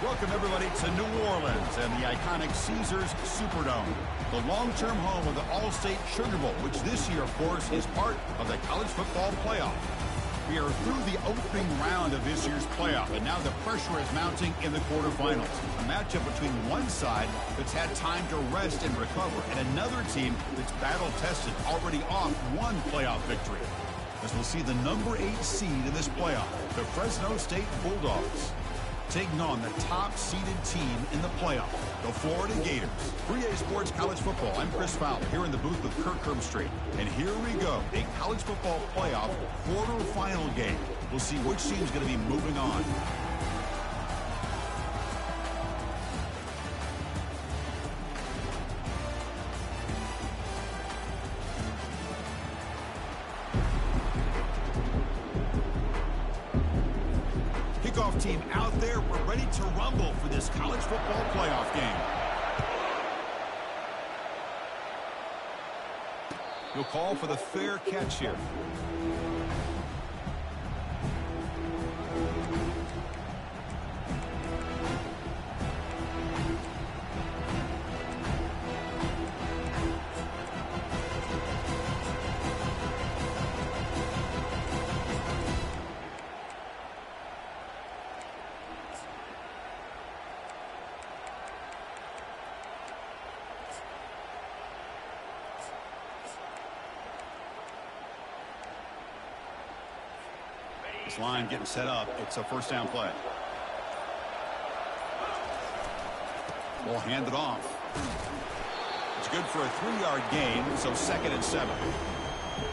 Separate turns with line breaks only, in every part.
Welcome, everybody, to New Orleans and the iconic Caesars Superdome, the long-term home of the All-State Sugar Bowl, which this year, of course, is part of the college football playoff. We are through the opening round of this year's playoff, and now the pressure is mounting in the quarterfinals. A matchup between one side that's had time to rest and recover, and another team that's battle-tested, already off one playoff victory. As we'll see the number 8 seed in this playoff, the Fresno State Bulldogs, taking on the top-seeded team in the playoff, the Florida Gators. 3A Sports College Football. I'm Chris Fowler here in the booth with Kirk Herbstreit. And here we go, a college football playoff quarterfinal game. We'll see which team's going to be moving on. Kickoff team out there. We're ready to rumble for this college football playoff game. He'll call for the fair catch here. This line getting set up. It's a first down play. Ball handed off. It's good for a 3-yard gain, so 2nd and 7.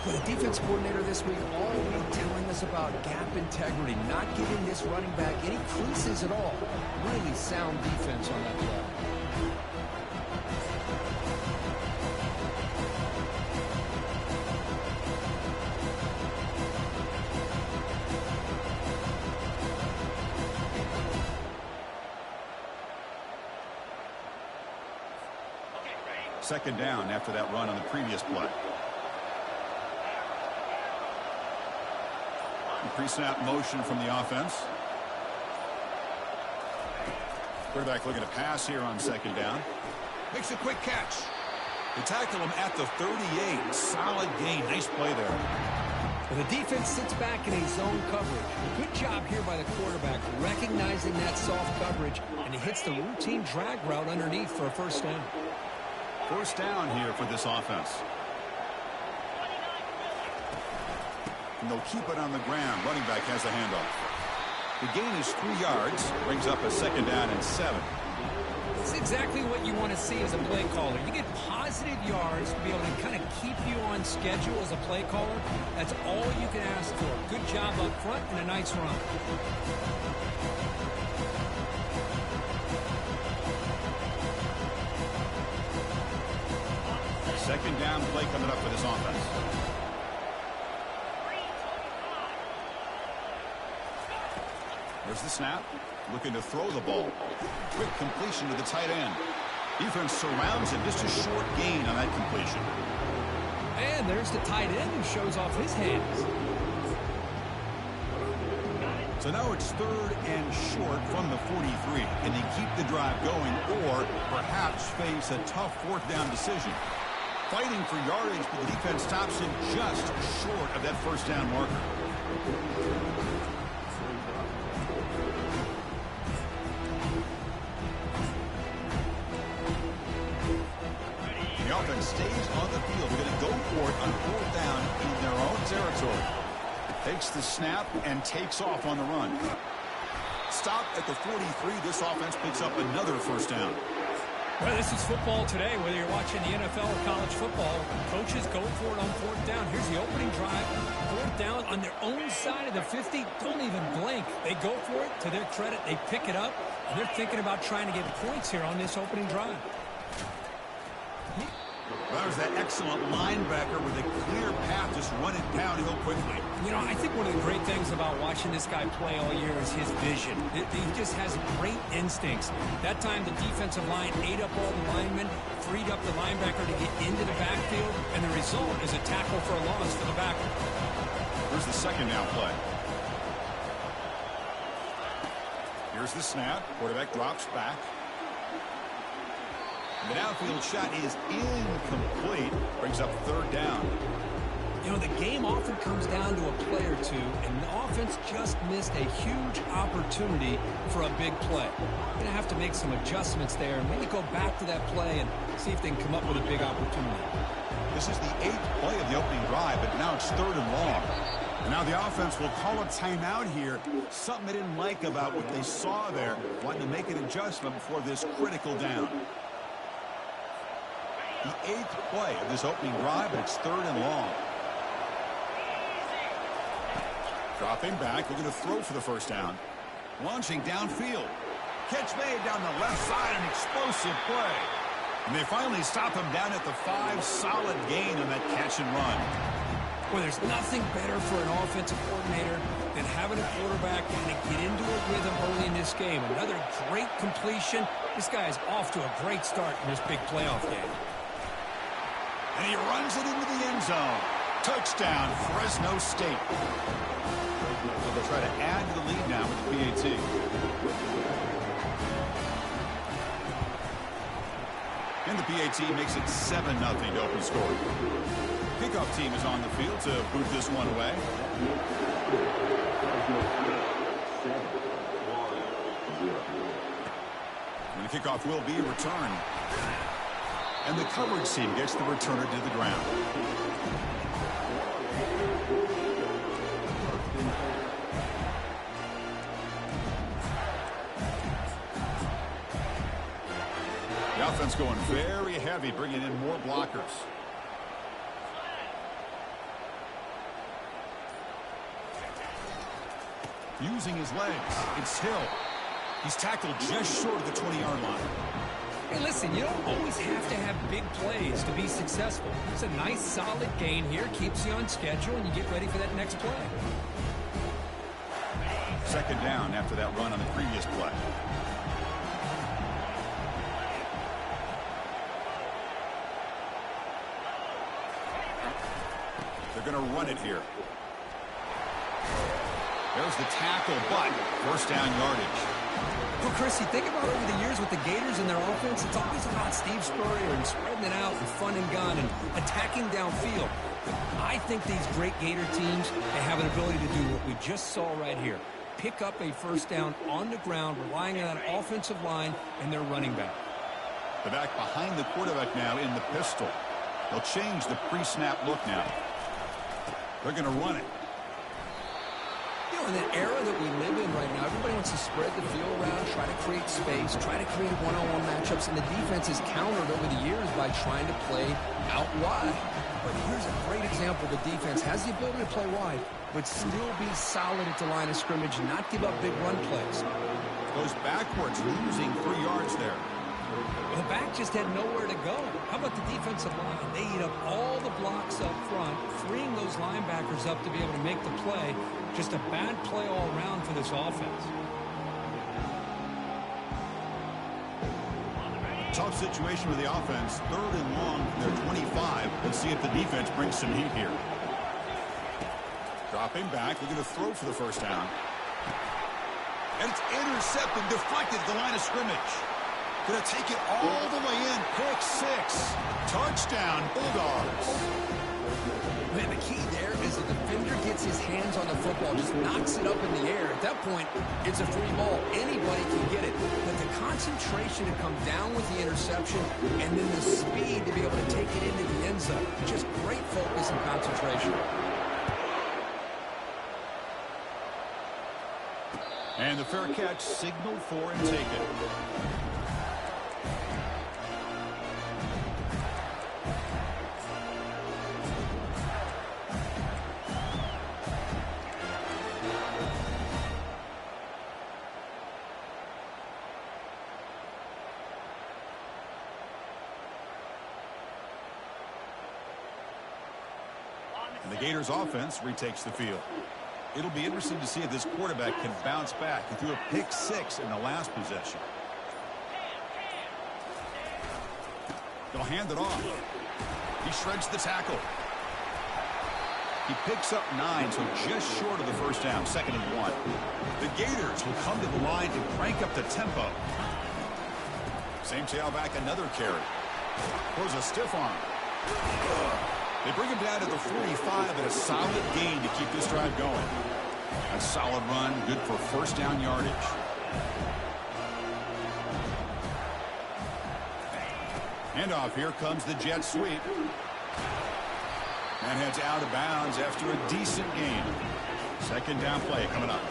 For the defense coordinator this week, all week telling us about gap integrity, not giving this running back any creases at all. Really sound defense on that play.
Second down after that run on the previous play. Pre-snap motion from the offense. Quarterback looking to pass here on 2nd down. Makes a quick catch. They tackle him at the 38. Solid gain. Nice play there.
Well, the defense sits back in a zone coverage. Good job here by the quarterback, recognizing that soft coverage, and he hits the routine drag route underneath for a first down.
First down here for this offense. And they'll keep it on the ground. Running back has the handoff. The gain is 3 yards. Brings up a 2nd down and 7.
It's exactly what you want to see as a play caller. You get positive yards to be able to kind of keep you on schedule as a play caller. That's all you can ask for. Good job up front and a nice run.
Second down play coming up for this offense. There's the snap. Looking to throw the ball. Quick completion to the tight end. Defense surrounds him. Just a short gain on that completion.
And there's the tight end who shows off his hands.
So now it's 3rd and short from the 43. Can they keep the drive going or perhaps face a tough 4th down decision? Fighting for yardage, but the defense stops him just short of that first down marker. The offense stays on the field. They're going to go for it on 4th down in their own territory. Takes the snap and takes off on the run. Stop at the 43. This offense picks up another first down.
Well, this is football today, whether you're watching the NFL or college football. Coaches go for it on 4th down. Here's the opening drive. 4th down on their own side of the 50. Don't even blink. They go for it. To their credit, they pick it up, and they're thinking about trying to get points here on this opening drive.
That was that excellent linebacker with a clear path, just running downhill quickly.
You know, I think one of the great things about watching this guy play all year is his vision. He just has great instincts. That time, the defensive line ate up all the linemen, freed up the linebacker to get into the backfield, and the result is a tackle for a loss for the backer.
Here's the 2nd down play. Here's the snap. Quarterback drops back. The downfield shot is incomplete. Brings up third down.
You know, the game often comes down to a play or two, and the offense just missed a huge opportunity for a big play. They're going to have to make some adjustments there and maybe go back to that play and see if they can come up with a big opportunity.
This is the 8th play of the opening drive, but now it's 3rd and long. And now the offense will call a timeout here. Something they didn't like about what they saw there. Wanting to make an adjustment before this critical down. The 8th play of this opening drive, but it's 3rd and long. Dropping back, looking to throw for the first down. Launching downfield. Catch made down the left side, an explosive play. And they finally stop him down at the 5. Solid gain on that catch and run.
Well, there's nothing better for an offensive coordinator than having a quarterback kind of get into a rhythm early in this game. Another great completion. This guy is off to a great start in this big playoff game.
And he runs it into the end zone. Touchdown, Fresno State. So they'll try to add to the lead now with the PAT. And the PAT makes it 7-0 to open score. Kickoff team is on the field to boot this one away. And the kickoff will be returned. And the coverage team gets the returner to the ground. The offense going very heavy, bringing in more blockers. Using his legs, it's Hill. He's tackled just short of the 20-yard line.
Hey, listen, you don't always have to have big plays to be successful. It's a nice, solid gain here, keeps you on schedule, and you get ready for that next play.
2nd down after that run on the previous play. They're going to run it here. There's the tackle, but first down yardage.
Well, Chris, you think about over the years with the Gators and their offense, it's always about Steve Spurrier and spreading it out and fun and gun and attacking downfield. I think these great Gator teams, they have an ability to do what we just saw right here. Pick up a first down on the ground, relying on that offensive line and their running back.
The back behind the quarterback now in the pistol. They'll change the pre-snap look now. They're going to run it.
You know, in the era that we live in right now, everybody wants to spread the field around, try to create space, try to create one-on-one matchups, and the defense is countered over the years by trying to play out wide. But here's a great example. The defense has the ability to play wide, but still be solid at the line of scrimmage and not give up big run plays.
Goes backwards, losing 3 yards there.
The back just had nowhere to go. How about the defensive line? They eat up all the blocks up front, freeing those linebackers up to be able to make the play. Just a bad play all around for this offense.
Tough situation with the offense. 3rd and long from their 25. Let's see if the defense brings some heat here. Dropping back. We're going to throw for the first down. And it's intercepted, deflected at the line of scrimmage. Going to take it all the way in. Pick 6. Touchdown, Bulldogs.
Man, the key there is the defender gets his hands on the football, just knocks it up in the air. At that point, it's a free ball. Anybody can get it. But the concentration to come down with the interception and then the speed to be able to take it into the end zone. Just great focus and concentration.
And the fair catch signaled for and taken. And the Gators offense retakes the field. It'll be interesting to see if this quarterback can bounce back. He threw a pick 6 in the last possession. They'll hand it off. He shreds the tackle. He picks up 9, so just short of the first down, 2nd and 1. The Gators will come to the line to crank up the tempo. Same tailback, another carry. Throws a stiff arm. They bring him down to the 45 and a solid gain to keep this drive going. A solid run, good for first down yardage. Handoff, here comes the jet sweep. And heads out of bounds after a decent gain. 2nd down play coming up.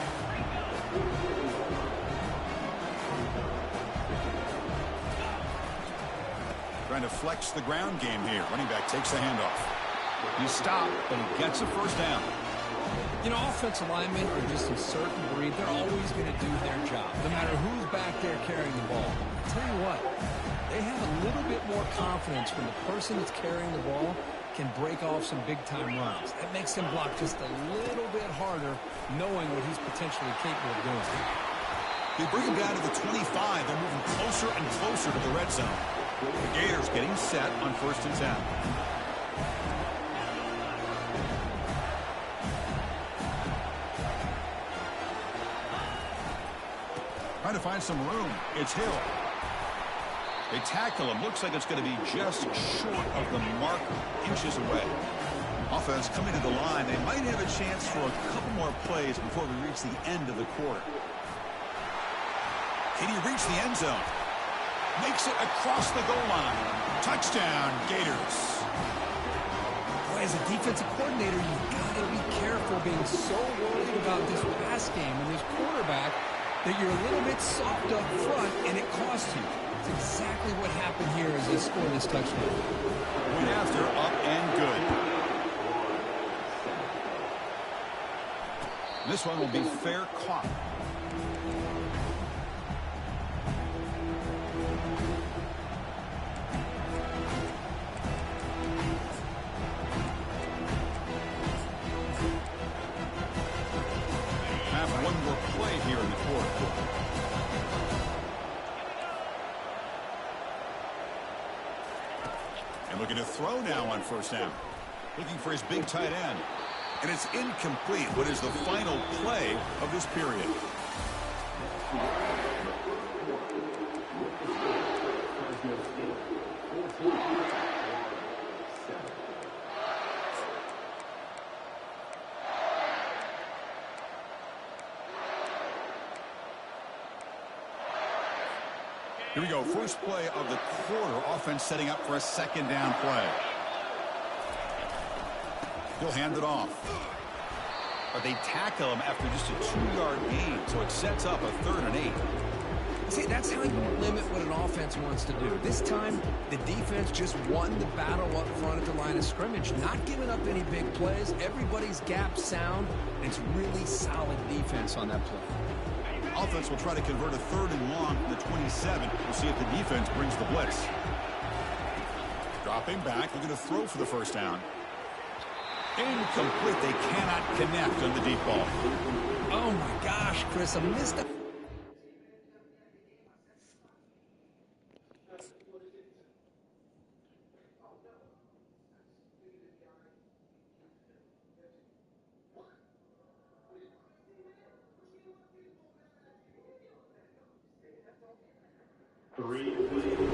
Trying to flex the ground game here. Running back takes the handoff. He's stopped, but he gets a first down.
You know, offensive linemen are just a certain breed. They're always going to do their job, no matter who's back there carrying the ball. I'll tell you what, they have a little bit more confidence when the person that's carrying the ball can break off some big-time runs. That makes him block just a little bit harder, knowing what he's potentially capable of doing.
They bring him down to the 25. They're moving closer and closer to the red zone. The Gators getting set on 1st and 10. Trying to find some room. It's Hill. They tackle him. Looks like it's going to be just short of the marker, inches away. Offense coming to the line. They might have a chance for a couple more plays before we reach the end of the quarter. Can he reach the end zone? Makes it across the goal line. Touchdown, Gators.
Boy, as a defensive coordinator, you've got to be careful being so worried about this pass game and this quarterback that you're a little bit soft up front and it costs you. It's exactly what happened here as they score this touchdown.
Point after, up and good. This one will be fair caught. Have one more play here in the 4th. And looking to throw now on 1st down. Looking for his big tight end. And it's incomplete. What is the final play of this period? Here we go. First play of the quarter. Offense setting up for a 2nd down play. He'll hand it off. But they tackle him after just a 2-yard gain. So it sets up a 3rd and 8.
See, that's how you limit what an offense wants to do. This time, the defense just won the battle up front at the line of scrimmage, not giving up any big plays. Everybody's gap sound. It's really solid defense on that play.
Offense will try to convert a 3rd and long from the 27. We'll see if the defense brings the blitz. Dropping back, looking to throw for the first down. Incomplete. They cannot connect on the deep ball.
Oh my gosh, Chris, I missed it.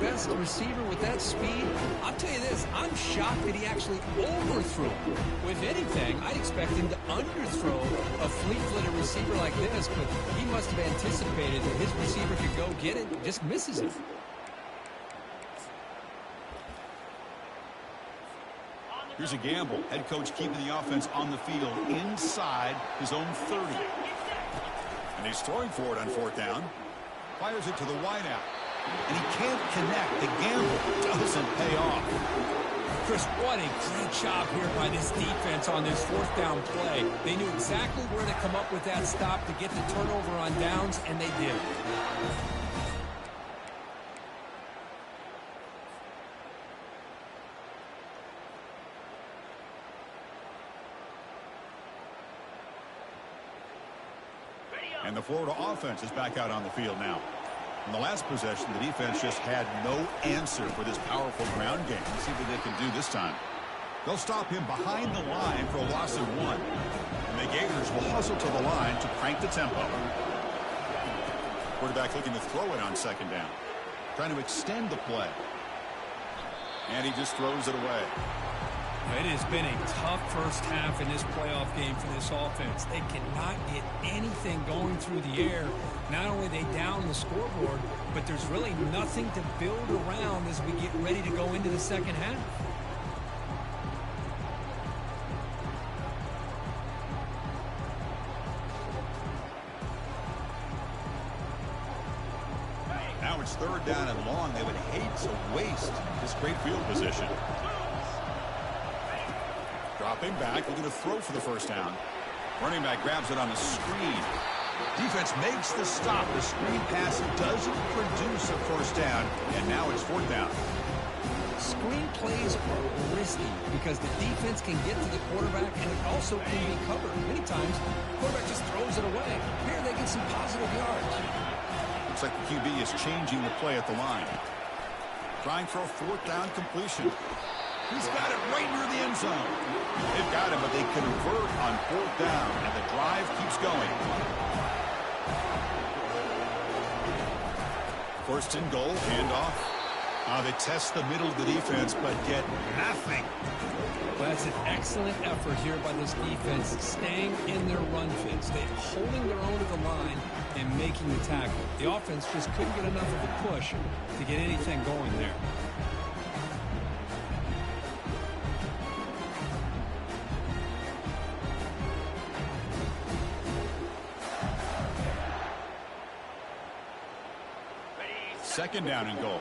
Best receiver with that speed. I'll tell you this, I'm shocked that he actually overthrew him. With anything, I'd expect him to underthrow a fleet-footed receiver like this, but he must have anticipated that his receiver could go get it, just misses it.
Here's a gamble. Head coach keeping the offense on the field inside his own 30. And he's throwing for it on 4th down. Fires it to the wideout. And he can't connect. The gamble doesn't pay off.
Chris, what a great job here by this defense on this 4th down play. They knew exactly where to come up with that stop to get the turnover on downs, and they did.
And the Florida offense is back out on the field now. In the last possession, the defense just had no answer for this powerful ground game. Let's see what they can do this time. They'll stop him behind the line for a loss of 1. And the Gators will hustle to the line to crank the tempo. Quarterback looking to throw it on second down. Trying to extend the play. And he just throws it away.
It has been a tough first half in this playoff game for this offense. They cannot get anything going through the air. Not only are they down the scoreboard, but there's really nothing to build around as we get ready to go into the second half.
Now it's third down and long. They would hate to waste this great field position. Dropping back, looking to throw for the first down. Running back grabs it on the screen. Defense makes the stop. The screen pass doesn't produce a first down, and now it's fourth down.
Screen plays are risky because the defense can get to the quarterback, and it also can be covered. Many times, the quarterback just throws it away. Here they get some positive yards.
Looks like the QB is changing the play at the line. Trying for a fourth down completion. He's got it right near the end zone. They've got him, but they convert on fourth down, and the drive keeps going. First and goal, handoff. They test the middle of the defense, but get nothing.
Well, that's an excellent effort here by this defense, staying in their run fits. They're holding their own at the line and making the tackle. The offense just couldn't get enough of a push to get anything going there.
Second down and goal.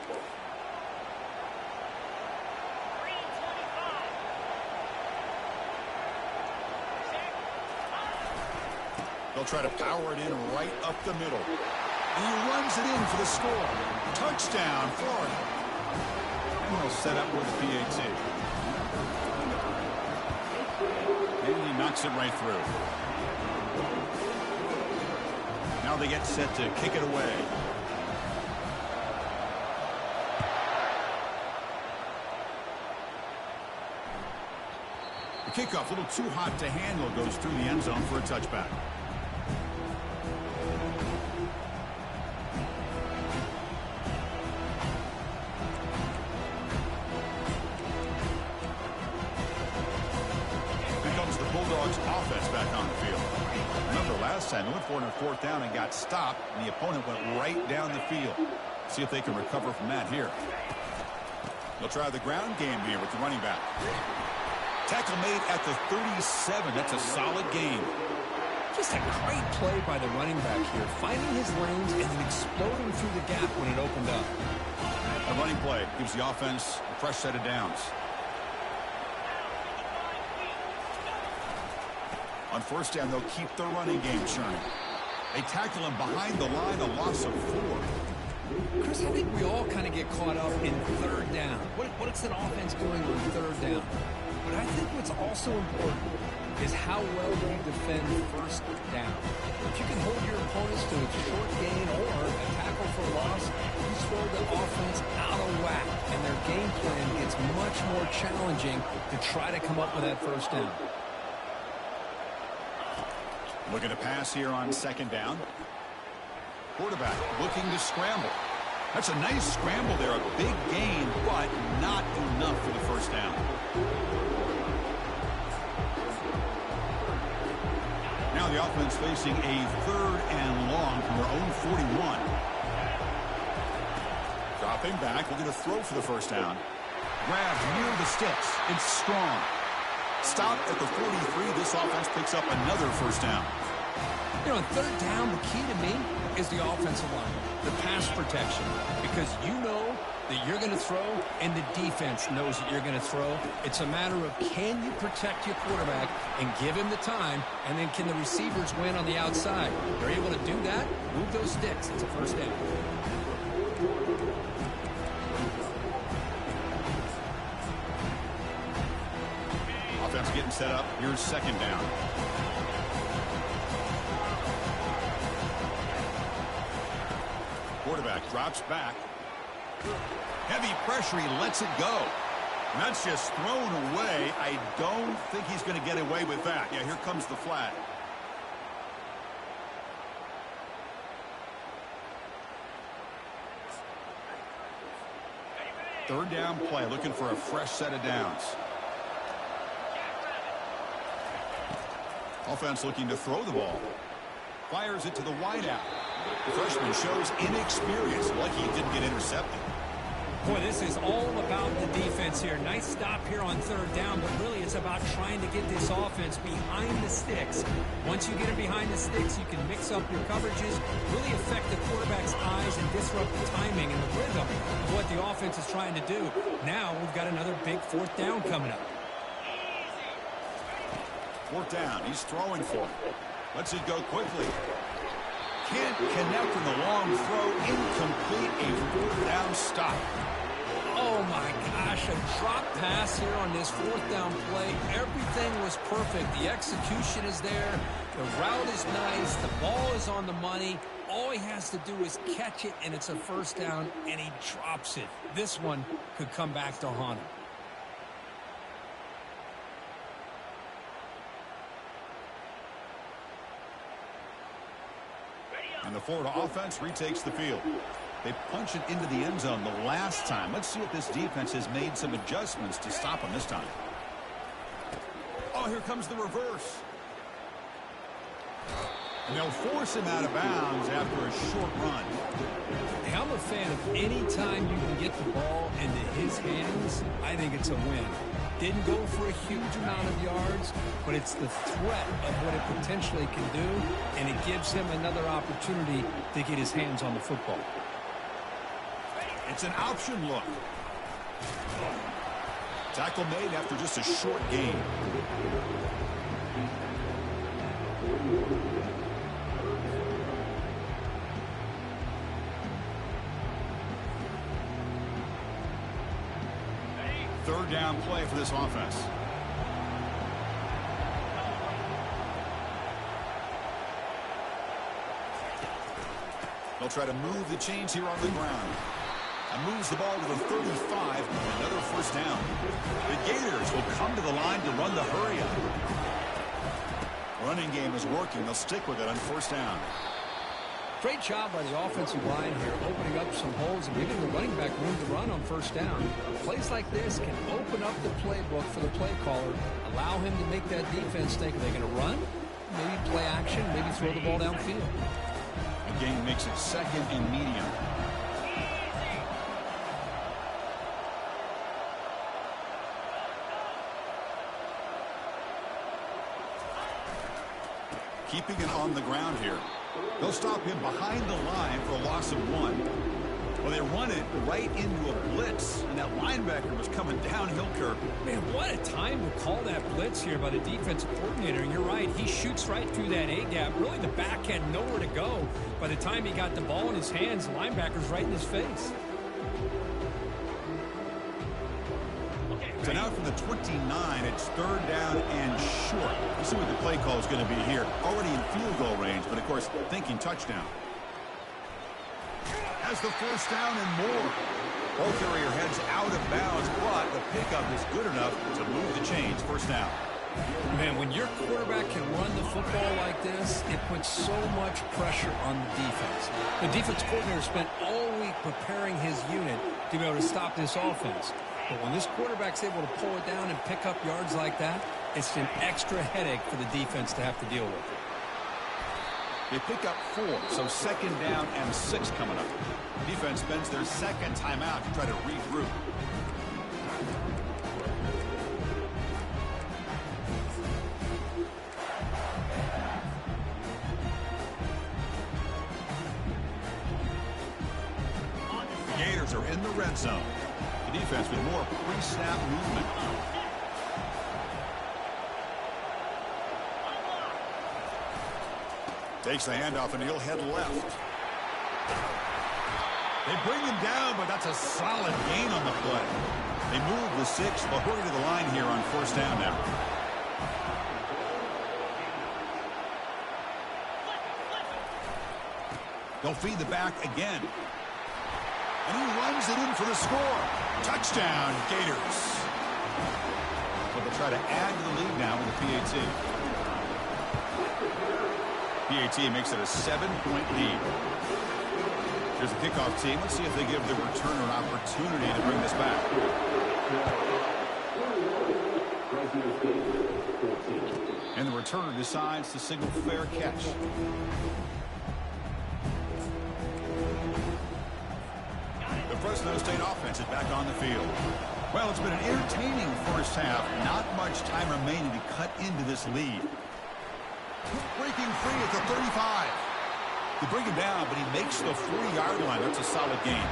They'll try to power it in right up the middle. And he runs it in for the score. Touchdown, Florida. And they'll set up with the PAT. And he knocks it right through. Now they get set to kick it away. The kickoff, a little too hot to handle, goes through the end zone for a touchback. Here comes the Bulldogs offense back on the field. Remember last time they went for it on fourth down and got stopped, and the opponent went right down the field. See if they can recover from that here. They'll try the ground game here with the running back. Tackle made at the 37. That's a solid gain.
Just a great play by the running back here, finding his lanes and then exploding through the gap when it opened up.
A running play gives the offense a fresh set of downs. On first down, they'll keep the running game churning. They tackle him behind the line, a loss of 4.
Chris, I think we all kind of get caught up in third down. What's an offense doing on third down? But I think what's also important is how well you defend first down. If you can hold your opponents to a short gain or a tackle for loss, you throw the offense out of whack, and their game plan gets much more challenging to try to come up with that first down.
Looking to pass here on second down. Quarterback looking to scramble. That's a nice scramble there, a big gain, but not enough for the first down. Now the offense facing a third and long from their own 41. Dropping back, looking to throw for the first down. Grabs near the sticks. It's strong. Stop at the 43. This offense picks up another first down.
You know, on third down, the key to me is the offensive line, the pass protection, because you know that you're going to throw and the defense knows that you're going to throw. It's a matter of can you protect your quarterback and give him the time, and then can the receivers win on the outside? If they're able to do that, move those sticks. It's a first down.
Offense getting set up. Here's second down. Quarterback drops back. Heavy pressure. He lets it go. And that's just thrown away. I don't think he's going to get away with that. Yeah, here comes the flag. Third down play, looking for a fresh set of downs. Offense looking to throw the ball. Fires it to the wideout. The freshman shows inexperience. Lucky he didn't get intercepted.
Boy, this is all about the defense here. Nice stop here on third down, but really it's about trying to get this offense behind the sticks. Once you get it behind the sticks, you can mix up your coverages, really affect the quarterback's eyes and disrupt the timing and the rhythm of what the offense is trying to do. Now we've got another big fourth down coming up.
Fourth down, he's throwing for it. Lets it go quickly. Can't connect in the long throw. Incomplete, a fourth down stop.
Oh my gosh, a drop pass here on this fourth down play. Everything was perfect. The execution is there. The route is nice. The ball is on the money. All he has to do is catch it, and it's a first down, and he drops it. This one could come back to haunt him.
And the Florida offense retakes the field. They punch it into the end zone the last time. Let's see if this defense has made some adjustments to stop him this time. Oh, here comes the reverse. And they'll force him out of bounds after a short run.
Hey, I'm a fan of any time you can get the ball into his hands, I think it's a win. Didn't go for a huge amount of yards, but it's the threat of what it potentially can do, and it gives him another opportunity to get his hands on the football.
It's an option look. Tackle made after just a short gain. Third down play for this offense. They'll try to move the chains here on the ground. And moves the ball to the 35. Another first down. The Gators will come to the line to run the hurry up. Running game is working. They'll stick with it on first down.
Great job by the offensive line here, opening up some holes and giving the running back room to run on first down. Plays like this can open up the playbook for the play caller, allow him to make that defense think, are they going to run? Maybe play action, maybe throw the ball downfield.
The game makes it second and medium. Keeping it on the ground here. They'll stop him behind the line for a loss of 1. Well, they run it right into a blitz, and that linebacker was coming downhill, Kirk.
Man, what a time to call that blitz here by the defensive coordinator. And you're right, he shoots right through that A-gap. Really, the back had nowhere to go. By the time he got the ball in his hands, the linebacker's right in his face.
So now from the 29, it's third down and short. Let's see what the play call is going to be here. Already in field goal range, but of course, thinking touchdown. Has the first down and more. Ball carrier heads out of bounds, but the pickup is good enough to move the chains. First down.
Man, when your quarterback can run the football like this, it puts so much pressure on the defense. The defense coordinator spent all week preparing his unit to be able to stop this offense. But when this quarterback's able to pull it down and pick up yards like that, it's an extra headache for the defense to have to deal with.
They pick up 4, so second down and 6 coming up. Defense spends their second timeout to try to regroup. The Gators are in the red zone. The defense with more pre-snap movement. Takes the handoff and he'll head left. They bring him down, but that's a solid gain on the play. They move the 6. They'll hurry to the line here on first down now. They'll feed the back again. And he runs it in for the score. Touchdown, Gators. But they'll try to add to the lead now with the PAT. PAT makes it a 7-point lead. Here's the kickoff team. Let's see if they give the returner an opportunity to bring this back. And the returner decides to signal fair catch. The Fresno State offense is back on the field. Well, it's been an entertaining first half. Not much time remaining to cut into this lead. Breaking free at the 35. They bring him down, but he makes the 40-yard line. That's a solid gain.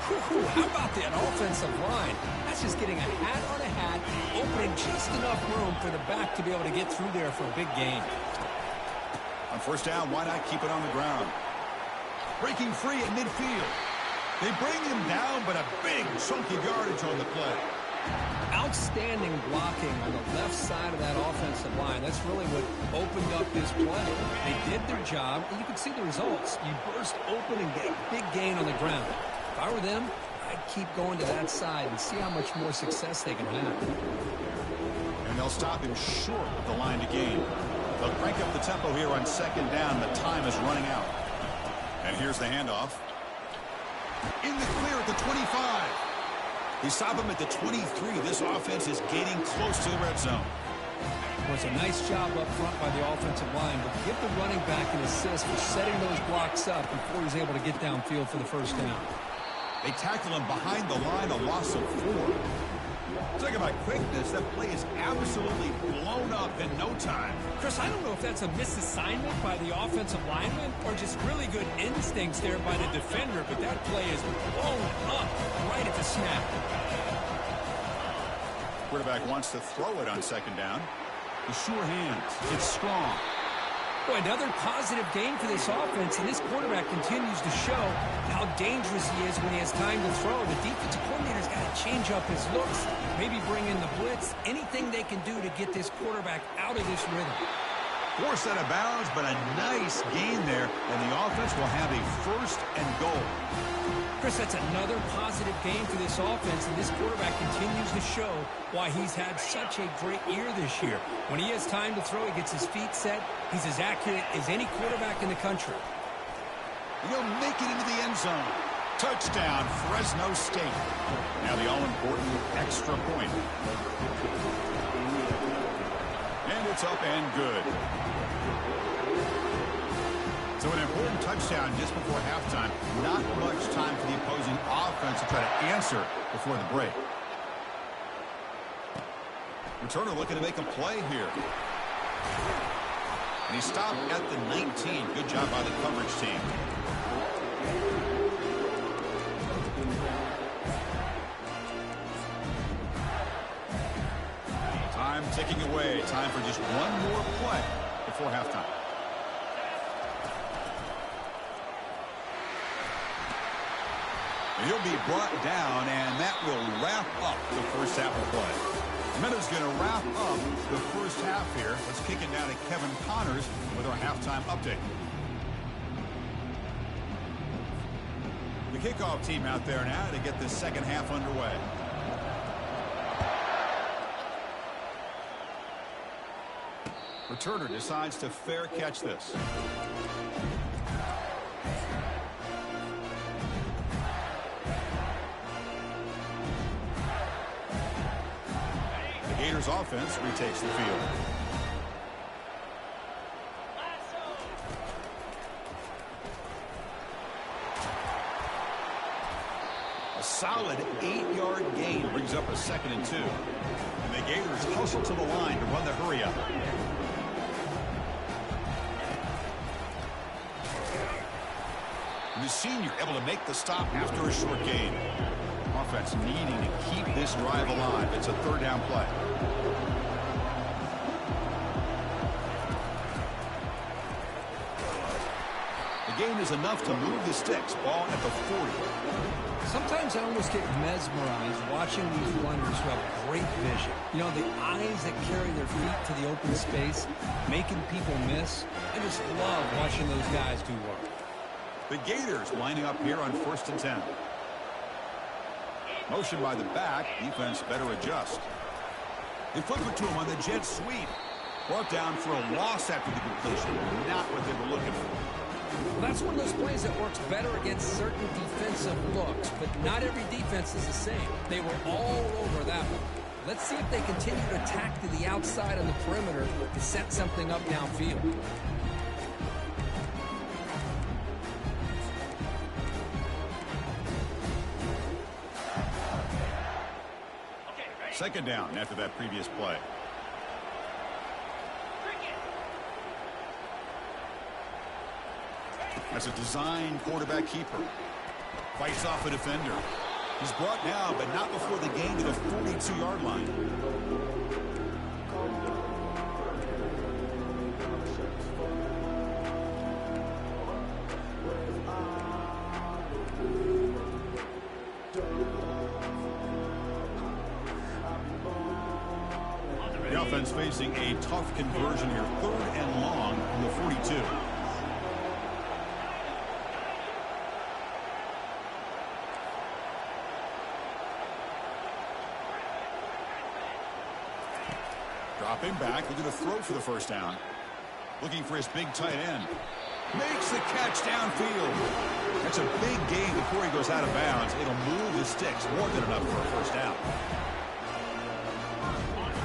How about that offensive line? That's just getting a hat on a hat, opening just enough room for the back to be able to get through there for a big gain.
On first down, why not keep it on the ground? Breaking free at midfield. They bring him down, but a big chunky yardage on the play.
Outstanding blocking on the left side of that offensive line. That's really what opened up this play. They did their job, and you can see the results. You burst open and get a big gain on the ground. If I were them, I'd keep going to that side and see how much more success they can have.
And they'll stop him short of the line to gain. They'll crank up the tempo here on second down. The time is running out. And here's the handoff. In the clear at the 25. They stop him at the 23. This offense is getting close to the red zone.
It was a nice job up front by the offensive line, but give the running back an assist for setting those blocks up before he's able to get downfield for the first down.
They tackle him behind the line, a loss of 4. Talking about quickness, that play is absolutely blown up in no time.
Chris, I don't know if that's a misassignment by the offensive lineman or just really good instincts there by the defender, but that play is blown up right at the snap.
Quarterback wants to throw it on second down. The sure hands. It's strong.
Boy, another positive gain for this offense, and this quarterback continues to show how dangerous he is when he has time to throw. The defensive coordinator's got to change up his looks, maybe bring in the blitz, anything they can do to get this quarterback out of this rhythm.
Forced out of bounds, but a nice gain there, and the offense will have a first and goal.
Chris, that's another positive gain for this offense, and this quarterback continues to show why he's had such a great year this year. When he has time to throw, he gets his feet set. He's as accurate as any quarterback in the country.
He'll make it into the end zone. Touchdown, Fresno State. Now the all-important extra point. And it's up and good. So an important touchdown just before halftime. Not much time for the opposing offense to try to answer before the break. Returner looking to make a play here. And he stopped at the 19. Good job by the coverage team. Time ticking away. Time for just one more play before halftime. He'll be brought down, and that will wrap up the first half of play. Meadows going to wrap up the first half here. Let's kick it down to Kevin Connors with our halftime update. The kickoff team out there now to get the second half underway. Returner decides to fair catch this. Gators offense retakes the field. A solid 8-yard gain brings up a 2nd and 2. And the Gators hustle to the line to run the hurry up. The senior able to make the stop after a short gain. Offense needing to keep this drive alive. It's a third down play. The gain is enough to move the sticks. Ball at the 40.
Sometimes I almost get mesmerized watching these runners who have great vision. You know, the eyes that carry their feet to the open space, making people miss. I just love watching those guys do work.
The Gators lining up here on 1st and 10. Motion by the back. Defense better adjust. They flip it to him on the jet sweep. Brought down for a loss after the completion. Not what they were looking for.
Well, that's one of those plays that works better against certain defensive looks, but not every defense is the same. They were all over that one. Let's see if they continue to attack to the outside on the perimeter to set something up downfield.
Second down after that previous play. That's a design quarterback keeper. Fights off a defender. He's brought down, but not before the gain to the 42-yard line. The offense facing a tough conversion here. 3rd and long from the 42. Dropping back, looking to throw for the first down. Looking for his big tight end. Makes the catch downfield. That's a big gain before he goes out of bounds. It'll move the sticks more than enough for a first down.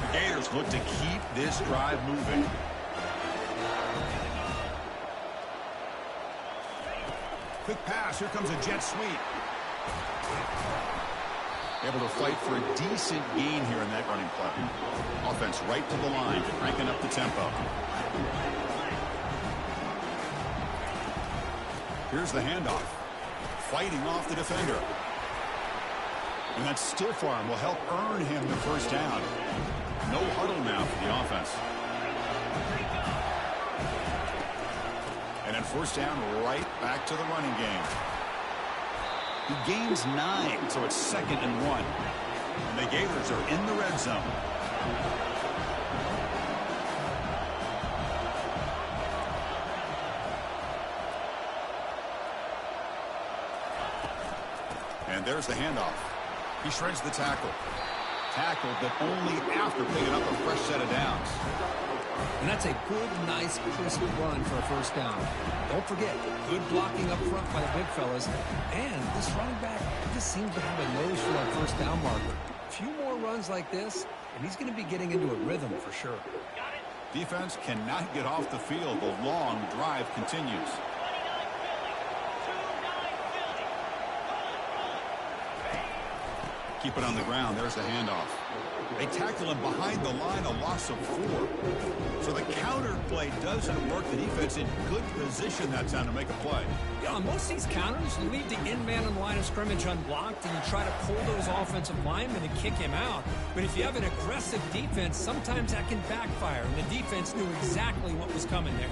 The Gators look to keep this drive moving. Quick pass. Here comes a jet sweep. Able to fight for a decent gain here in that running play. Offense right to the line, cranking up the tempo. Here's the handoff. Fighting off the defender. And that stiff arm will help earn him the first down. No huddle now for the offense. And then first down right back to the running game. He gains 9, so it's 2nd and 1. And the Gators are in the red zone. And there's the handoff. He shreds the tackle. Tackled, but only after picking up a fresh set of downs.
And that's a good, nice, crisp run for a first down. Don't forget, good blocking up front by the big fellas. And this running back just seems to have a nose for that first down marker. A few more runs like this, and he's going to be getting into a rhythm for sure.
Defense cannot get off the field. The long drive continues. Keep it on the ground. There's the handoff. They tackle him behind the line, a loss of 4. So the counter play doesn't work. The defense in good position that time to make a play.
Yeah, on most of these counters, you leave the in man on the line of scrimmage unblocked, and you try to pull those offensive linemen and kick him out. But if you have an aggressive defense, sometimes that can backfire, and the defense knew exactly what was coming there.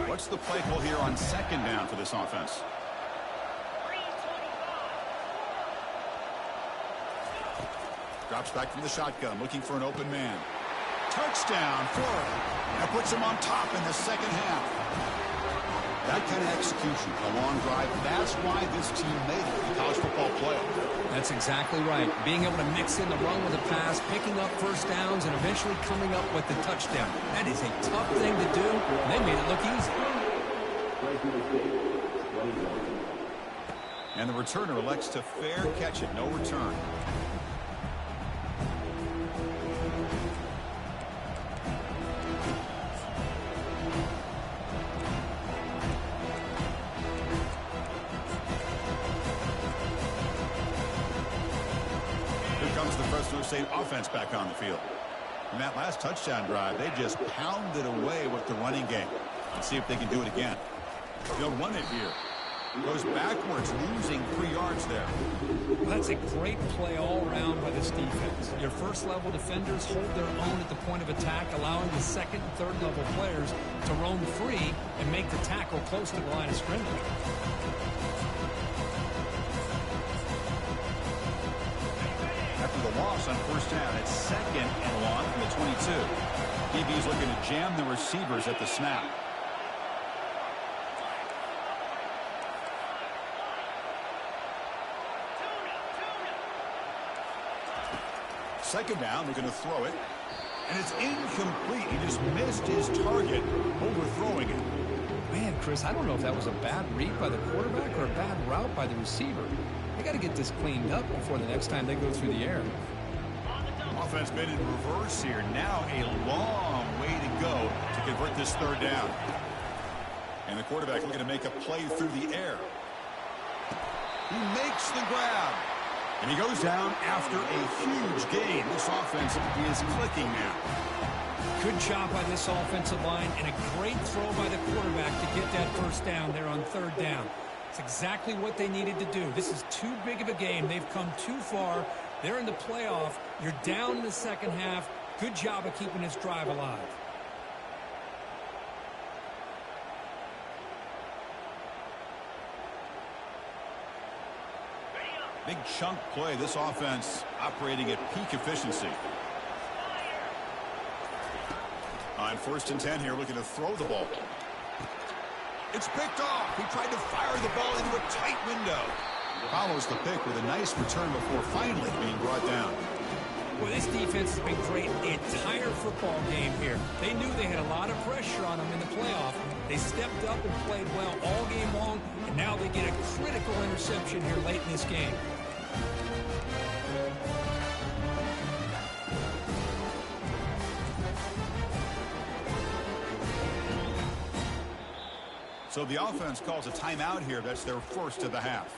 What's the play call here on 2nd down for this offense? Drops back from the shotgun, looking for an open man. Touchdown, Florida. That puts him on top in the second half. That kind of execution, a long drive, that's why this team made it the college football playoff.
That's exactly right. Being able to mix in the run with a pass, picking up first downs, and eventually coming up with the touchdown. That is a tough thing to do, and they made it look easy.
And the returner elects to fair catch it, no return. The Fresno State offense back on the field. In that last touchdown drive, they just pounded away with the running game. Let's see if they can do it again. They'll run it here. Goes backwards, losing 3 yards there.
Well, that's a great play all around by this defense. Your first-level defenders hold their own at the point of attack, allowing the second and third-level players to roam free and make the tackle close to the line of scrimmage.
After the loss on first down, it's 2nd and long from the 22. DB's looking to jam the receivers at the snap. second down. They're going to throw it. And it's incomplete. He just missed his target, overthrowing it.
Man, Chris, I don't know if that was a bad read by the quarterback or a bad route by the receiver. They got to get this cleaned up before the next time they go through the air.
Offense been in reverse here. Now a long way to go to convert this third down. And the quarterback looking to make a play through the air. He makes the grab. And he goes down after a huge gain. This offense is clicking now.
Good job by this offensive line and a great throw by the quarterback to get that first down there on third down. It's exactly what they needed to do. This is too big of a game. They've come too far. They're in the playoff. You're down in the second half. Good job of keeping this drive alive.
Big chunk play. This offense operating at peak efficiency. On 1st and 10 here, looking to throw the ball. It's picked off. He tried to fire the ball into a tight window. Follows the pick with a nice return before finally being brought down.
Well, this defense has been great the entire football game here. They knew they had a lot of pressure on them in the playoff. They stepped up and played well all game long, and now they get a critical interception here late in this game.
So the offense calls a timeout here. That's their first of the half.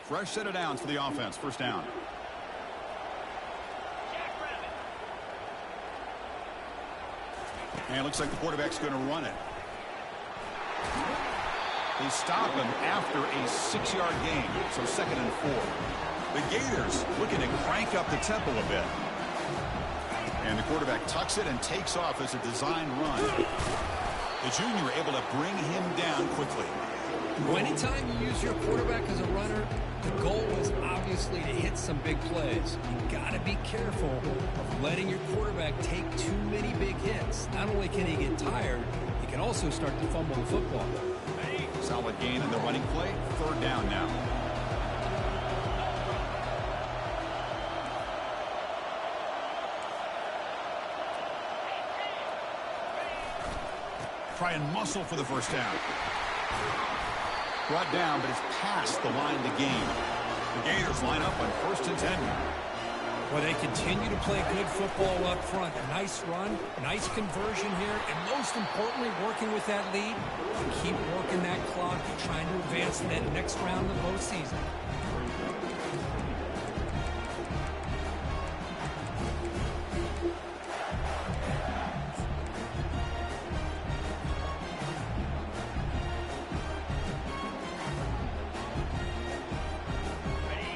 Fresh set of downs for the offense. First down. And it looks like the quarterback's going to run it. They stop him after a 6-yard gain. So 2nd and 4. The Gators looking to crank up the tempo a bit. And the quarterback tucks it and takes off as a design run. The junior able to bring him down quickly.
Well, anytime you use your quarterback as a runner, the goal is obviously to hit some big plays. You got to be careful of letting your quarterback take too many big hits. Not only can he get tired, he can also start to fumble the football.
Solid gain in the running play. 3rd down now. Try and muscle for the first down. Brought down, but it's past the line to gain. The Gators line up on 1st and 10.
Well, they continue to play good football up front. A nice run, nice conversion here, and most importantly, working with that lead, keep working that clock, trying to advance in that next round of the postseason.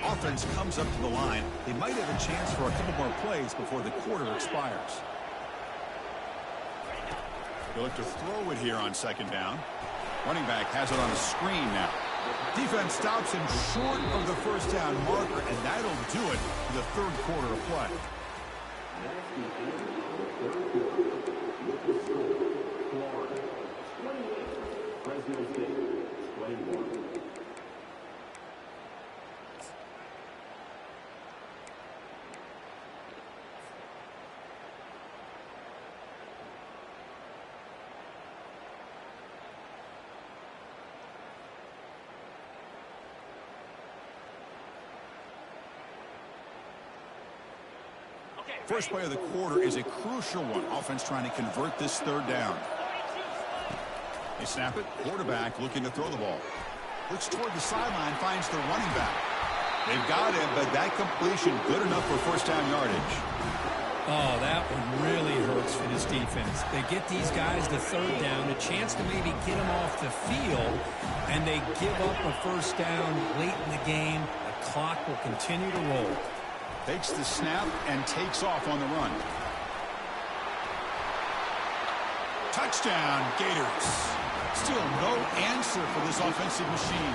Offense comes up to the line. They might have a chance for a couple more plays before the quarter expires. They look to throw it here on 2nd down. Running back has it on a screen now. Defense stops him short of the first down marker, and that'll do it for the 3rd quarter of play.
Fresno State, 21.
First play of the quarter is a crucial one. Offense trying to convert this 3rd down. They snap it. Quarterback looking to throw the ball. Looks toward the sideline, finds the running back. They've got him, but that completion good enough for first down yardage.
Oh, that one really hurts for this defense. They get these guys the 3rd down, a chance to maybe get them off the field, and they give up a first down late in the game. The clock will continue to roll.
Takes the snap and takes off on the run. Touchdown, Gators. Still no answer for this offensive machine.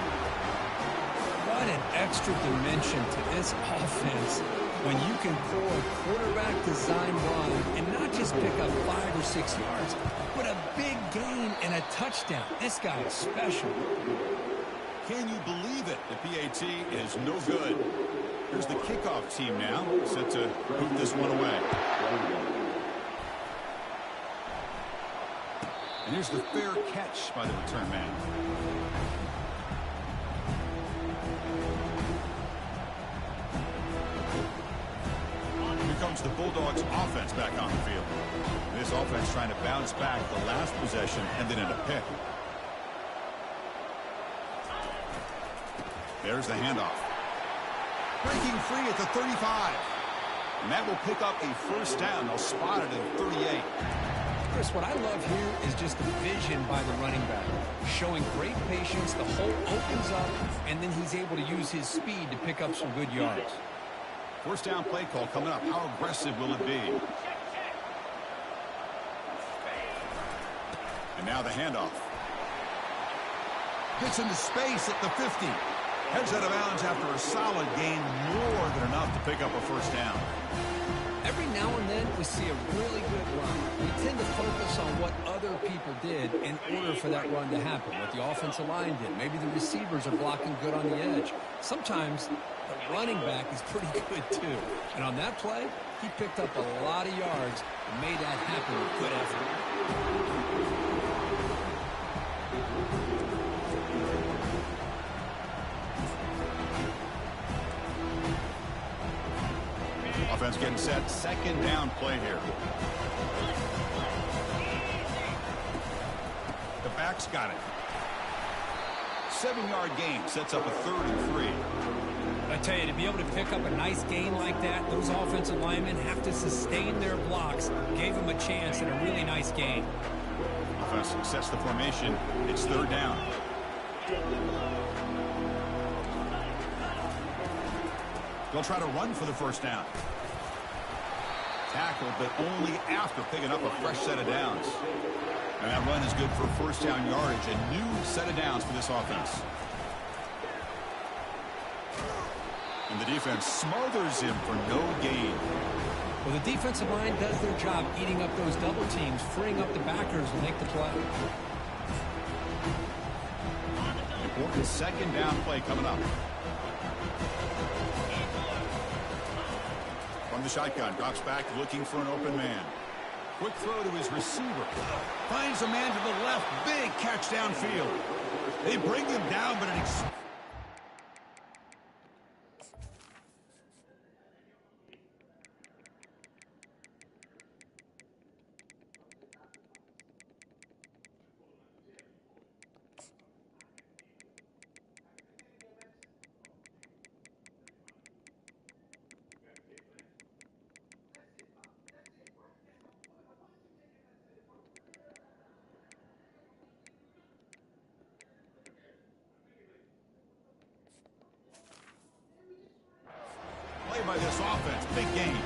Well, What an extra dimension to this offense when you can pull a quarterback design run and not just pick up 5 or 6 yards, but a big gain and a touchdown. This guy is special.
Can you believe it? The PAT is no good. Here's the kickoff team now, set to move this one away. And here's the fair catch by the return man. Here comes the Bulldogs offense back on the field. This offense trying to bounce back the last possession and then in a pick. There's the handoff. Breaking free at the 35. And that will pick up a first down. They'll spot it at 38.
Chris, what I love here is just the vision by the running back. Showing great patience, the hole opens up, and then he's able to use his speed to pick up some good yards.
First down play call coming up. How aggressive will it be? And now the handoff. Gets into space at the 50. Heads out of bounds after a solid gain, more than enough to pick up a first down.
Every now and then we see a really good run. We tend to focus on what other people did in order for that run to happen, what the offensive line did. Maybe the receivers are blocking good on the edge. Sometimes the running back is pretty good too. And on that play, he picked up a lot of yards and made that happen with good effort.
Offense getting set. Second down play here. The back's got it. 7-yard gain sets up a 3rd and 3.
I tell you, to be able to pick up a nice gain like that, those offensive linemen have to sustain their blocks. Gave them a chance and a really nice gain.
Offense sets the formation. It's 3rd down. They'll try to run for the first down. Tackled, but only after picking up a fresh set of downs. And that run is good for first down yardage. A new set of downs for this offense. And the defense smothers him for no gain.
Well, the defensive line does their job eating up those double teams, freeing up the backers to make the play.
Important second down play coming up. From the shotgun, drops back looking for an open man. Quick throw to his receiver. Finds a man to the left. Big catch downfield. They bring him down, but it by this offense. Big game.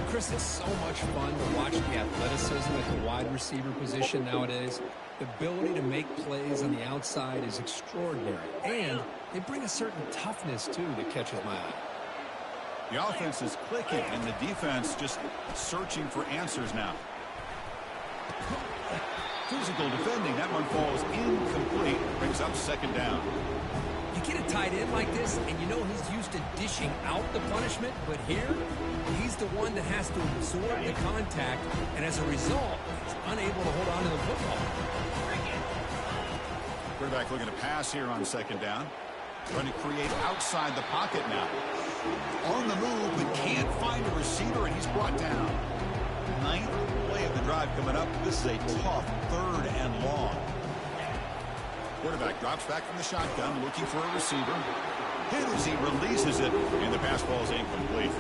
Chris, it's so much fun to watch the athleticism at the wide receiver position nowadays. The ability to make plays on the outside is extraordinary. And they bring a certain toughness, too, that catches my eye.
The offense is clicking, and the defense just searching for answers now. Physical defending. That one falls incomplete. Brings up second down.
You get a tight end like this, and you know he's used to dishing out the punishment, but here, he's the one that has to absorb the contact, and as a result, he's unable to hold on to the football.
Quarterback looking to pass here on second down. Trying to create outside the pocket now. On the move, but can't find a receiver, and he's brought down. 9th play of the drive coming up. This is a tough 3rd and long. Quarterback drops back from the shotgun, looking for a receiver. Hit as he releases it, and the pass ball is incomplete.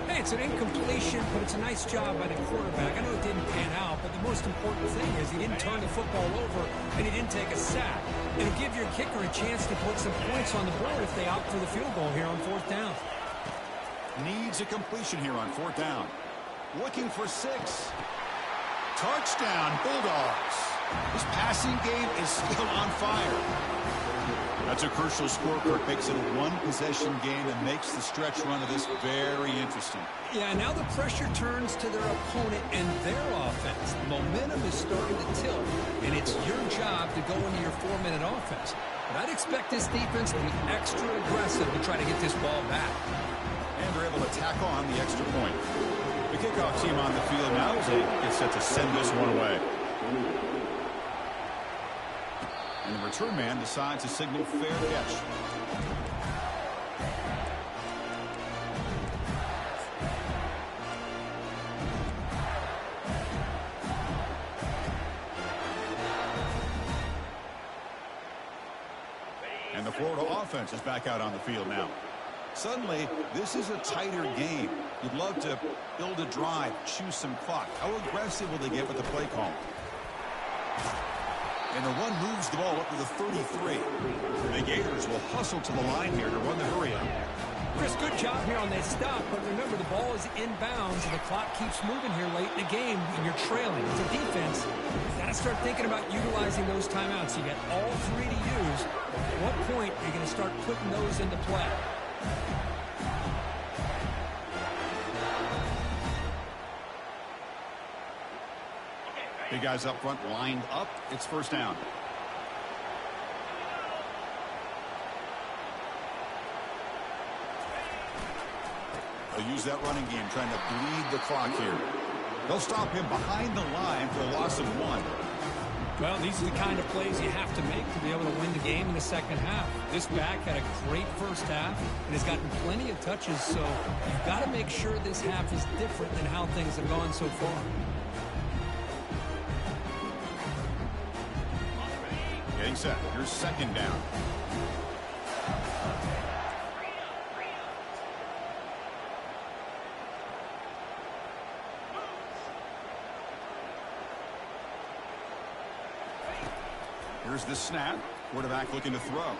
Hey, it's an incompletion, but it's a nice job by the quarterback. I know it didn't pan out, but the most important thing is he didn't turn the football over, and he didn't take a sack. It'll give your kicker a chance to put some points on the board if they opt for the field goal here on 4th down.
Needs a completion here on 4th down. Looking for 6. Touchdown, Bulldogs. This passing game is still on fire. That's a crucial score, Kirk. Makes it a one-possession game and makes the stretch run of this very interesting.
Yeah, now the pressure turns to their opponent and their offense. Momentum is starting to tilt, and it's your job to go into your 4-minute offense. But I'd expect this defense to be extra aggressive to try to get this ball back.
And they're able to tack on the extra point. The kickoff team on the field now is set to send this one away. And the return man decides to signal fair catch. And the Florida offense is back out on the field now. Suddenly, this is a tighter game. You'd love to build a drive, choose some clock. How aggressive will they get with the play call? And the run moves the ball up to the 33. The Gators will hustle to the line here to run the hurry up.
Chris, good job here on that stop, but remember the ball is inbounds and the clock keeps moving here late in the game and you're trailing. As a defense, you've got to start thinking about utilizing those timeouts. You got all 3 to use. At what point are you going to start putting those into play?
Big guys up front lined up. It's first down. They'll use that running game trying to bleed the clock here. They'll stop him behind the line for a loss of 1.
Well, these are the kind of plays you have to make to be able to win the game in the second half. This back had a great first half and has gotten plenty of touches, so you've got to make sure this half is different than how things have gone so far.
Getting set. Here's second down. Here's the snap. Quarterback looking to throw.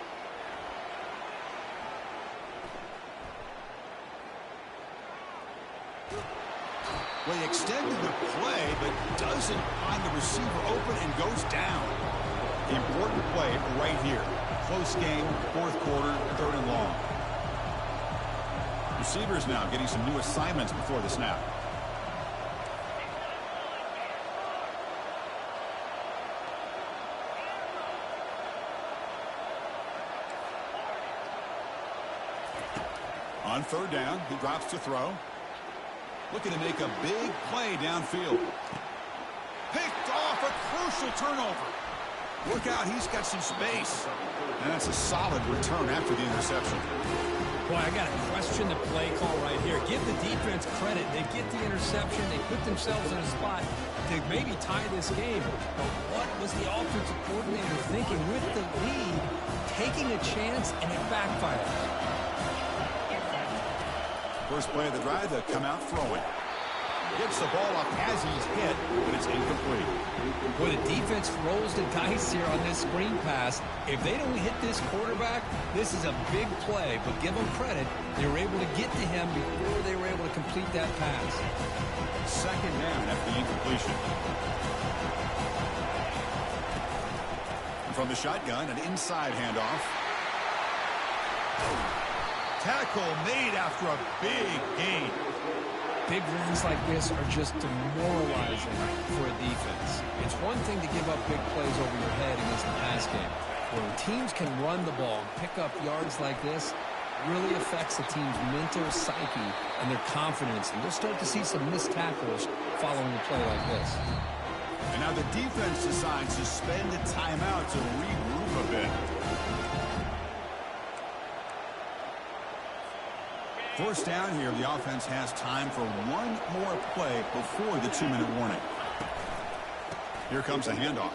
Well, he extended the play, but doesn't find the receiver open and goes down. The important play right here. Close game, 4th quarter, 3rd and long. Receivers now getting some new assignments before the snap. On 3rd down, he drops to throw. Looking to make a big play downfield. Picked off, a crucial turnover. Look out, he's got some space. And that's a solid return after the interception.
Boy, I got to question the play call right here. Give the defense credit. They get the interception. They put themselves in a spot to maybe tie this game. But what was the offensive coordinator thinking with the lead, taking a chance, and it backfired?
First play of the drive, they'll come out throwing. Gets the ball up as he's hit, but it's incomplete.
Boy, the defense rolls the dice here on this screen pass. If they don't hit this quarterback, this is a big play. But give them credit, they were able to get to him before they were able to complete that pass.
Second down after the incompletion. And from the shotgun, an inside handoff. Tackle made after a big gain.
Big runs like this are just demoralizing for a defense. It's one thing to give up big plays over your head against the pass game. When teams can run the ball and pick up yards like this, it really affects the team's mental psyche and their confidence. And you'll start to see some missed tackles following a play like this.
And now the defense decides to spend a timeout to regroup a bit. First down here, the offense has time for one more play before the 2-minute warning. Here comes a handoff.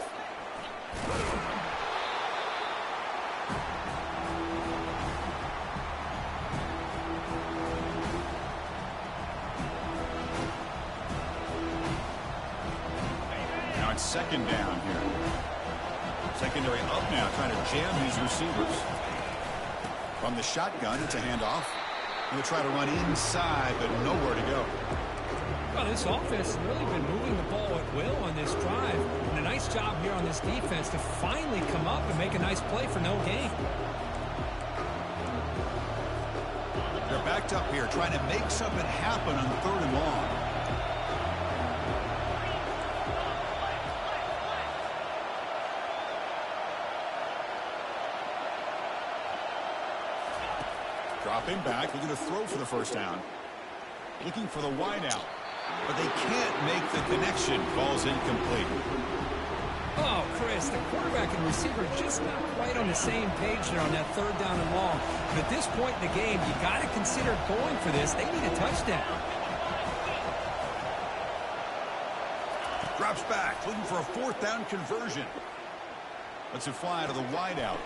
Now it's second down here. Secondary up now, trying to jam these receivers. From the shotgun, it's a handoff. They'll try to run inside, but nowhere to go.
Well, this offense has really been moving the ball at will on this drive. And a nice job here on this defense to finally come up and make a nice play for no gain.
They're backed up here trying to make something happen on 3rd and long. Dropping back, looking to throw for the first down. Looking for the wide out. But they can't make the connection. Ball's incomplete.
Oh, Chris, the quarterback and receiver just not quite on the same page there on that 3rd down and long. But at this point in the game, you got to consider going for this. They need a touchdown.
Drops back, looking for a 4th down conversion. Lets it fly to the wide out.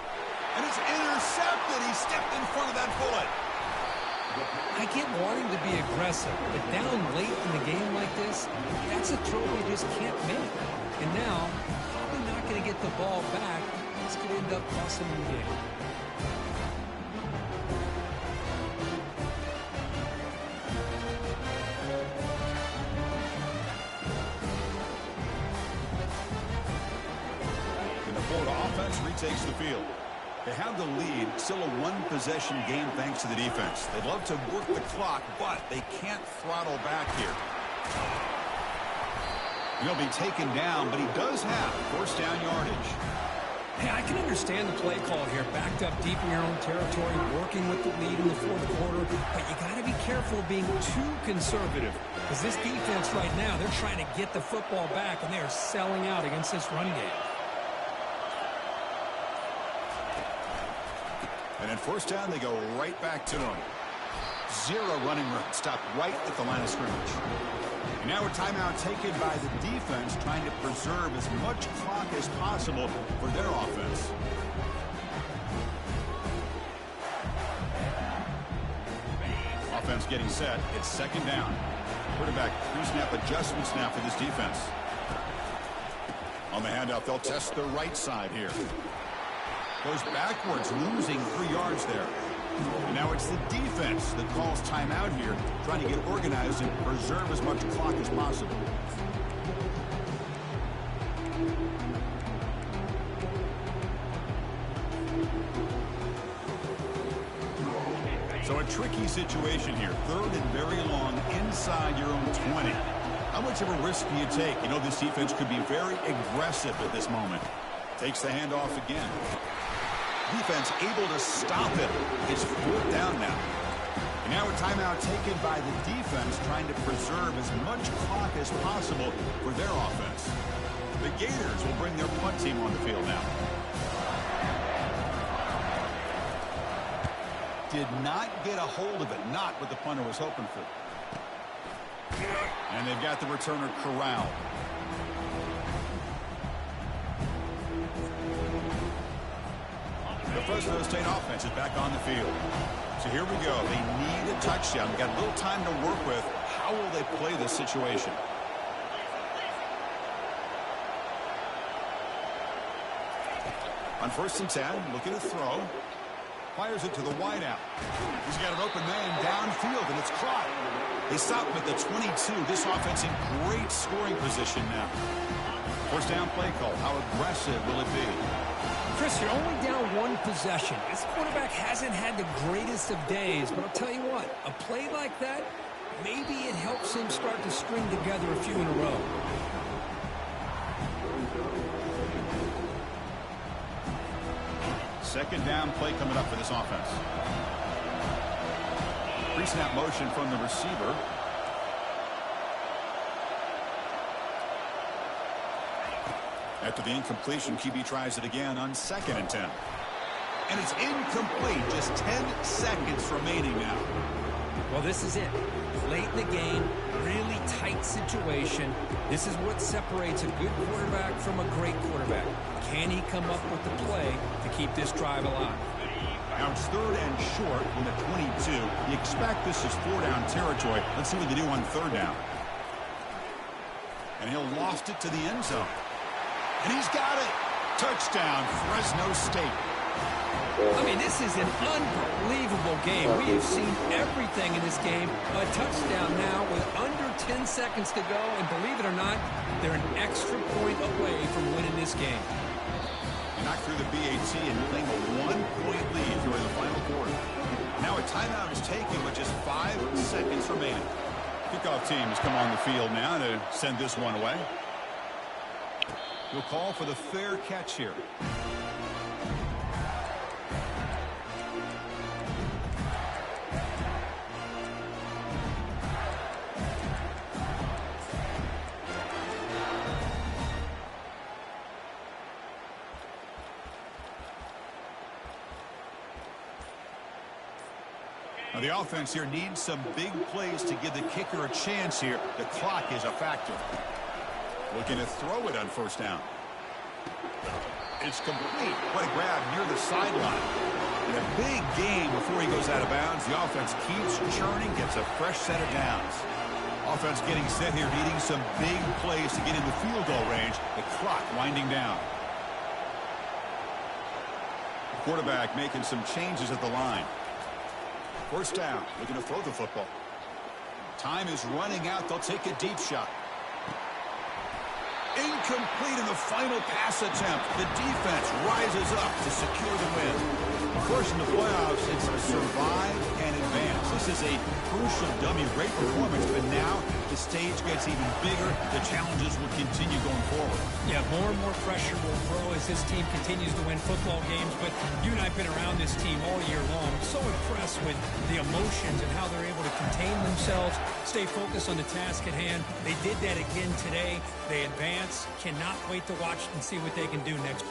And it's intercepted. He stepped in front of that bullet.
I get wanting to be aggressive, but down late in the game like this, that's a throw you just can't make. And now, probably not going to get the ball back. This could end up costing them the game.
And the Florida offense retakes the field. They have the lead, still a 1-possession game thanks to the defense. They'd love to work the clock, but they can't throttle back here. He'll be taken down, but he does have 1st down yardage.
Hey, I can understand the play call here. Backed up deep in your own territory, working with the lead in the 4th quarter, but you got to be careful of being too conservative. Because this defense right now, they're trying to get the football back, and they are selling out against this run game.
And then 1st down, they go right back to him. 0 running room. Stopped right at the line of scrimmage. And now a timeout taken by the defense, trying to preserve as much clock as possible for their offense. Offense getting set. It's 2nd down. Quarterback pre-snap adjustments now for this defense. On the handoff, they'll test the right side here. Goes backwards, losing 3 yards there. And now it's the defense that calls timeout here, trying to get organized and preserve as much clock as possible. So a tricky situation here. 3rd and very long inside your own 20. How much of a risk do you take? You know, this defense could be very aggressive at this moment. Takes the handoff again. Defense able to stop it. It's 4th down now. And now a timeout taken by the defense, trying to preserve as much clock as possible for their offense. The Gators will bring their punt team on the field now. Did not get a hold of it. Not what the punter was hoping for. And they've got the returner corralled. The Fresno State offense is back on the field. So here we go. They need a touchdown. They've got a little time to work with. How will they play this situation? On 1st and 10, looking to throw. Fires it to the wideout. He's got an open man downfield, and it's caught. They stop him at the 22. This offense in great scoring position now. 1st down play call. How aggressive will it be?
Chris, you're only down 1 possession. This quarterback hasn't had the greatest of days, but I'll tell you what, a play like that, maybe it helps him start to string together a few in a row.
Second down play coming up for this offense. Pre-snap motion from the receiver. After the incompletion, QB tries it again on 2nd and 10. And it's incomplete. Just 10 seconds remaining now.
Well, this is it. Late in the game, really tight situation. This is what separates a good quarterback from a great quarterback. Can he come up with the play to keep this drive alive?
Now it's 3rd and short from the 22. You expect this is 4-down territory. Let's see what they do on 3rd down. And he'll loft it to the end zone. And he's got it. Touchdown, Fresno State.
I mean, this is an unbelievable game. We have seen everything in this game. A touchdown now with under 10 seconds to go. And believe it or not, they're an extra point away from winning this game.
Knock through the BAT and claim a 1-point lead during the final quarter. Now a timeout is taken with just 5 seconds remaining. Kickoff team has come on the field now to send this one away. We'll call for the fair catch here. Now the offense here needs some big plays to give the kicker a chance here. The clock is a factor. Looking to throw it on first down. It's complete. What a grab near the sideline. And a big gain before he goes out of bounds. The offense keeps churning, gets a fresh set of downs. Offense getting set here, needing some big plays to get into field goal range. The clock winding down. Quarterback making some changes at the line. First down, looking to throw the football. Time is running out. They'll take a deep shot. Incomplete in the final pass attempt. The defense rises up to secure the win. Of course, in the playoffs, it's survive and advance. This is a crucial W. Great performance, but now the stage gets even bigger. The challenges will continue going forward.
Yeah, more and more pressure will grow as this team continues to win football games. But you and I have been around this team all year long. So impressed with the emotions and how they're able to contain themselves, stay focused on the task at hand. They did that again today. They advance. Cannot wait to watch and see what they can do next.